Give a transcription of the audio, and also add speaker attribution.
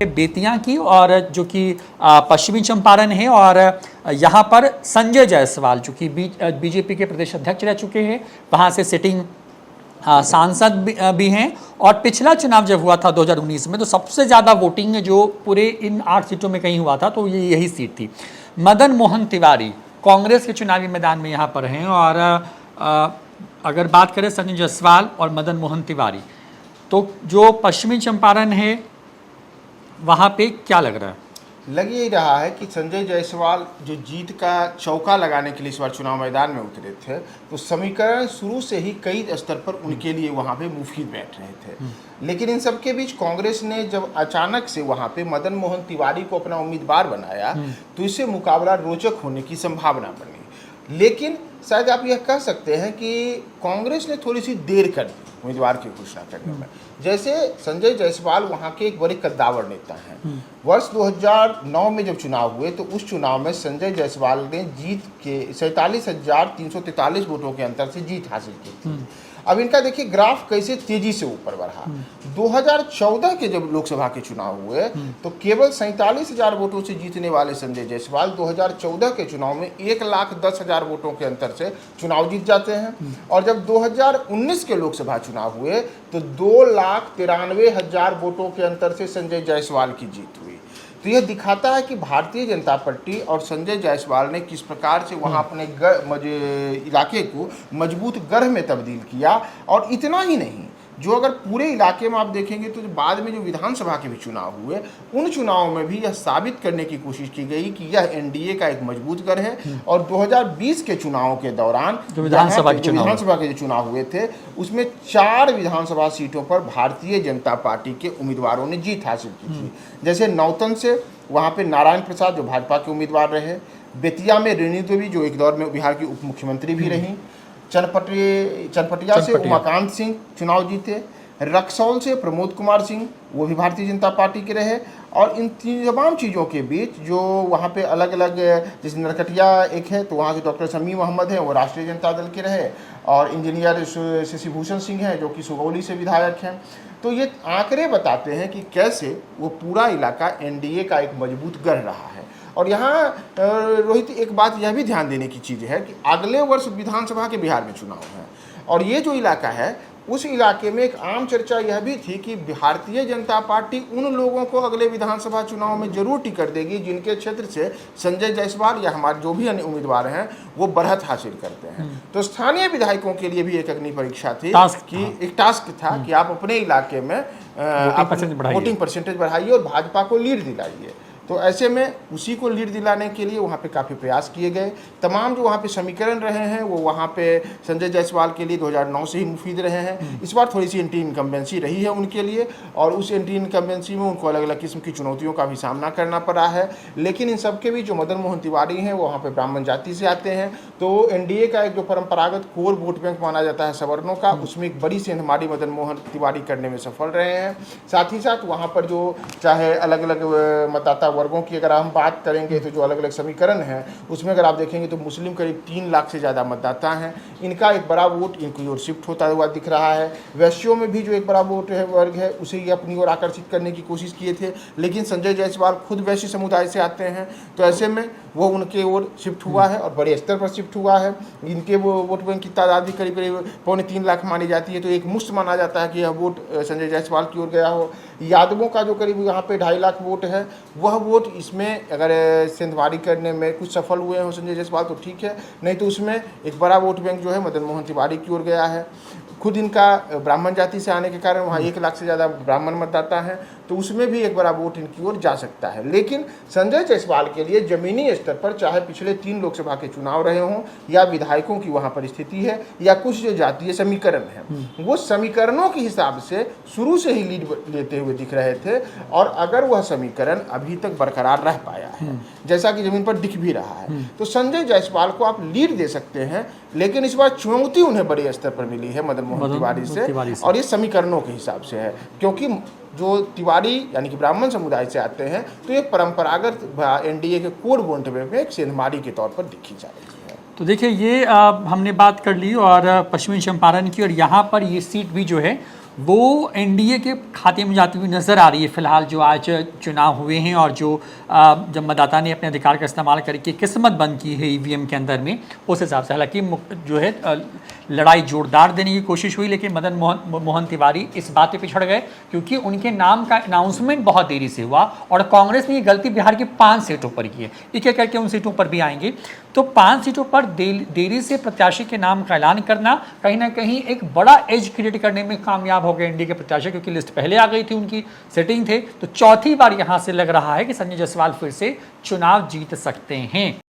Speaker 1: बेतिया की, और जो कि पश्चिमी चंपारण है, और यहाँ पर संजय जायसवाल जो कि बीजेपी के प्रदेश अध्यक्ष रह चुके हैं, वहाँ से सिटिंग सांसद भी हैं। और पिछला चुनाव जब हुआ था 2019 में, तो सबसे ज़्यादा वोटिंग जो पूरे इन 8 सीटों में कहीं हुआ था तो ये यही सीट थी। मदन मोहन तिवारी कांग्रेस के चुनावी मैदान में यहाँ पर हैं, और अगर बात करें संजय जायसवाल और मदन मोहन तिवारी, तो जो पश्चिमी चंपारण है वहाँ पे क्या लग रहा है?
Speaker 2: लग यही रहा है कि संजय जायसवाल जो जीत का चौका लगाने के लिए इस बार चुनाव मैदान में उतरे थे, तो समीकरण शुरू से ही कई स्तर पर उनके लिए वहाँ पे मुफीद बैठ रहे थे। लेकिन इन सब के बीच कांग्रेस ने जब अचानक से वहाँ पे मदन मोहन तिवारी को अपना उम्मीदवार बनाया, तो इससे मुकाबला रोचक होने की संभावना बनी। लेकिन शायद आप यह कह सकते हैं कि कांग्रेस ने थोड़ी सी देर कर दी उम्मीदवार की घोषणा करने में। जैसे संजय जायसवाल वहाँ के एक बड़े कद्दावर नेता हैं। वर्ष 2009 में जब चुनाव हुए, तो उस चुनाव में संजय जायसवाल ने जीत के 47,343 वोटों के अंतर से जीत हासिल की थी। अब इनका देखिए ग्राफ कैसे तेजी से ऊपर बढ़ा। 2014 के जब लोकसभा के चुनाव हुए, तो केवल 47,000 वोटों से जीतने वाले संजय जायसवाल 2014 के चुनाव में 1,10,000 वोटों के अंतर से चुनाव जीत जाते हैं। और जब 2019 के लोकसभा चुनाव हुए, तो 2,93,000 वोटों के अंतर से संजय जायसवाल की जीत हुई। तो यह दिखाता है कि भारतीय जनता पार्टी और संजय जायसवाल ने किस प्रकार से वहाँ अपने इलाके को मजबूत गढ़ में तब्दील किया। और इतना ही नहीं, जो अगर पूरे इलाके में आप देखेंगे, तो बाद में जो विधानसभा के भी चुनाव हुए, उन चुनावों में भी यह साबित करने की कोशिश की गई कि यह एनडीए का एक मजबूत गढ़ है। और 2020 के चुनावों के दौरान जो विधानसभा के जो चुनाव हुए थे, उसमें 4 विधानसभा सीटों पर भारतीय जनता पार्टी के उम्मीदवारों ने जीत हासिल की थी। जैसे नौतन से वहाँ पे नारायण प्रसाद जो भाजपा के उम्मीदवार रहे, बेतिया में रेणु देवी जो एक दौर में बिहार की उप मुख्यमंत्री भी रहीं, चनपटिया से उमाकांत सिंह चुनाव जीते, रक्सौल से प्रमोद कुमार सिंह, वो भी भारतीय जनता पार्टी के रहे। और इन तमाम चीज़ों के बीच जो वहाँ पे अलग अलग, जैसे नरकटिया एक है, तो वहाँ से डॉक्टर शमी मोहम्मद हैं, वो राष्ट्रीय जनता दल के रहे। और इंजीनियर शशिभूषण सिंह हैं, जो कि सुगौली से विधायक हैं। तो ये आंकड़े बताते हैं कि कैसे वो पूरा इलाका एनडीए का एक मजबूत गढ़ रहा है। और यहाँ रोहित, एक बात यह भी ध्यान देने की चीज़ है कि अगले वर्ष विधानसभा के बिहार में चुनाव है, और ये जो इलाका है, उस इलाके में एक आम चर्चा यह भी थी कि भारतीय जनता पार्टी उन लोगों को अगले विधानसभा चुनाव में जरूर टिकट देगी जिनके क्षेत्र से संजय जायसवाल या हमारे जो भी अन्य उम्मीदवार हैं वो बढ़त हासिल करते हैं। तो स्थानीय विधायकों के लिए भी एक अग्नि परीक्षा थी, एक टास्क था कि आप अपने इलाके में वोटिंग परसेंटेज बढ़ाइए और भाजपा को लीड दिलाइए। तो ऐसे में उसी को लीड दिलाने के लिए वहाँ पे काफ़ी प्रयास किए गए। तमाम जो वहाँ पे समीकरण रहे हैं, वो वहाँ पे संजय जायसवाल के लिए 2009 से ही मुफीद रहे हैं। इस बार थोड़ी सी एंटी इनकम्बेंसी रही है उनके लिए, और उस एंटी इनकम्बेंसी में उनको अलग अलग किस्म की चुनौतियों का भी सामना करना पड़ा है। लेकिन इन सब के बीच जो मदन मोहन तिवारी हैं, वो वहाँ पर ब्राह्मण जाति से आते हैं, तो एनडीए का एक जो परंपरागत कोर वोट बैंक माना जाता है सवर्णों का, उसमें एक बड़ी सेंधमारी मदन मोहन तिवारी करने में सफल रहे हैं। साथ ही साथ वहाँ पर जो चाहे अलग अलग मतदाता वर्गों की अगर हम बात करेंगे, तो जो अलग अलग समीकरण हैं, उसमें अगर आप देखेंगे तो मुस्लिम करीब 3 लाख से ज़्यादा मतदाता हैं। इनका एक बड़ा वोट इनकी ओर शिफ्ट होता हुआ दिख रहा है। वैश्यों में भी जो एक बड़ा वोट है वर्ग है, उसे ये अपनी ओर आकर्षित करने की कोशिश किए थे। लेकिन संजय जायसवाल खुद वैश्य समुदाय से आते हैं, तो ऐसे में वो उनके ओर शिफ्ट हुआ है और बड़े स्तर पर शिफ्ट हुआ है। इनके वो वोट बैंक की तादाद भी करीब करीब 2.25 लाख मानी जाती है। तो एक मुश्त माना जाता है कि यह वोट संजय जायसवाल की ओर गया हो। यादवों का जो करीब यहाँ पे 2.5 लाख वोट है, वह वोट इसमें अगर सेंधमारी करने में कुछ सफल हुए हो संजय जायसवाल तो ठीक है, नहीं तो उसमें एक बड़ा वोट बैंक जो है मदन मोहन तिवारी की ओर गया है। खुद इनका ब्राह्मण जाति से आने के कारण वहाँ 1 लाख से ज़्यादा ब्राह्मण मतदाता हैं, तो उसमें भी एक बड़ा वोट इनकी ओर जा सकता है। लेकिन संजय जायसवाल के लिए ज़मीनी स्तर पर चाहे पिछले 3 लोकसभा के चुनाव रहे हों, या विधायकों की वहाँ पर स्थिति है, या कुछ जो जातीय समीकरण हैं, वो समीकरणों के हिसाब से शुरू से ही लीड लेते हुए दिख रहे थे। और अगर वह समीकरण अभी तक बरकरार रह पाया है, जैसा कि ज़मीन पर दिख भी रहा है, तो संजय जायसवाल को आप लीड दे सकते हैं। लेकिन इस बार चुनौती उन्हें बड़े स्तर पर मिली है मदन मोहन तिवारी से, और ये समीकरणों के हिसाब से है, क्योंकि जो तिवारी यानी कि ब्राह्मण समुदाय से आते हैं, तो ये परंपरागत एनडीए के कोर वोट बैंक में एक सेंधमारी के तौर पर दिखी जा रही है।
Speaker 1: तो देखिए, ये हमने बात कर ली और पश्चिमी चंपारण की, और यहाँ पर ये सीट भी जो है वो एनडीए के खाते में जाती हुई नजर आ रही है फिलहाल जो आज चुनाव हुए हैं और जो जब मतदाता ने अपने अधिकार का इस्तेमाल करके किस्मत बंद की है ईवीएम के अंदर में, उस हिसाब से हालांकि जो है लड़ाई जोरदार देने की कोशिश हुई, लेकिन मदन मोहन तिवारी इस बात पे पिछड़ गए क्योंकि उनके नाम का अनाउंसमेंट बहुत देरी से हुआ और कांग्रेस ने ये गलती बिहार की 5 सीटों पर की है। एक एक करके उन सीटों पर भी आएंगे। तो 5 सीटों पर देरी से प्रत्याशी के नाम का ऐलान करना कहीं ना कहीं एक बड़ा एज क्रिएट करने में कामयाब हो गए एनडीए के प्रत्याशी, क्योंकि लिस्ट पहले आ गई थी, उनकी सेटिंग थे। तो चौथी बार यहां से लग रहा है कि संजय जायसवाल फिर से चुनाव जीत सकते हैं।